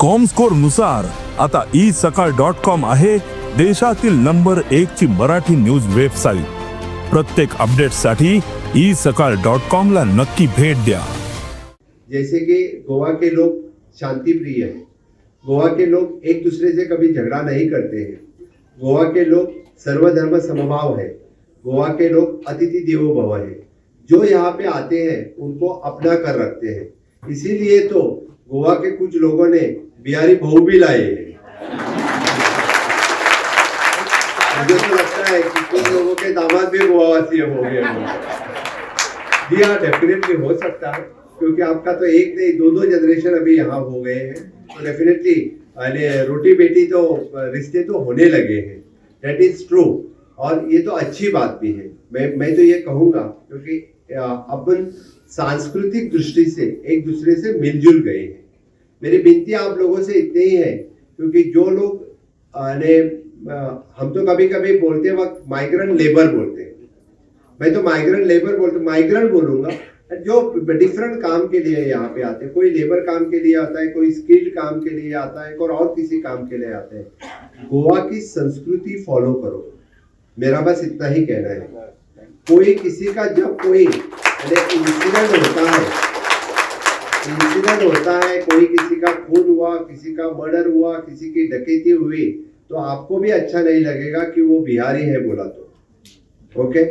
Comscore नुसार आता isakal.com आहे देशातील नंबर 1 ची मराठी न्यूज वेबसाईट। प्रत्येक अपडेटसाठी isakal.com ला नक्की भेट द्या। जैसे कि गोवा के लोग शांति प्रिय हैं, गोवा के लोग एक दूसरे से कभी झगड़ा नहीं करते हैं, गोवा के लोग सर्वधर्म समभाव है, गोवा के लोग अतिथि देवो भव है। जो यहाँ पे आते हैं उनको अपना कर रखते हैं, इसीलिए तो गोवा के कुछ लोगों ने बिहारी बहू भी लाए हैं। मुझे तो लगता है कि कुछ लोगों के दामाद भी गोवावासी हो गए होंगे। जी हाँ, डेफिनेटली हो सकता है, क्योंकि आपका तो एक नहीं दो जनरेशन अभी यहाँ हो गए हैं, तो डेफिनेटली रोटी बेटी तो रिश्ते तो होने लगे हैं। दैट इज ट्रू, और ये तो अच्छी बात भी है। मैं तो ये कहूँगा, क्योंकि अपन सांस्कृतिक दृष्टि से एक दूसरे से मिलजुल गए हैं। मेरी विनती आप लोगों से इतनी ही है, क्योंकि जो लोग हम तो कभी कभी बोलते वक्त माइग्रेंट लेबर बोलते हैं, मैं तो माइग्रेंट लेबर बोलते माइग्रेंट बोलूंगा, जो डिफरेंट काम के लिए यहाँ पे आते हैं। कोई लेबर काम के लिए आता है, कोई स्किल्ड काम के लिए आता है, और किसी काम के लिए आते हैं। गोवा की संस्कृति फॉलो करो, मेरा बस इतना ही कहना है। कोई किसी का जब कोई इंसिडेंट होता है, कोई किसी का खून हुआ, किसी का मर्डर हुआ, किसी की डकैती हुई, तो आपको भी अच्छा नहीं लगेगा कि वो बिहारी है बोला तो। ओके,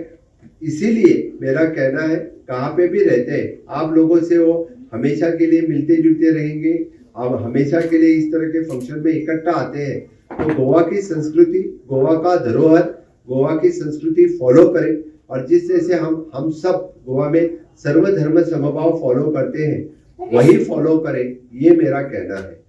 इसीलिए मेरा कहना है, कहाँ पे भी रहते हैं आप लोगों से वो हमेशा के लिए मिलते जुलते रहेंगे, आप हमेशा के लिए इस तरह के फंक्शन में इकट्ठा आते हैं, तो गोवा की संस्कृति, गोवा का धरोहर, गोवा की संस्कृति फॉलो करें। और जिस जैसे हम सब गोवा में सर्वधर्म समभाव फॉलो करते हैं, वही फॉलो करें, ये मेरा कहना है।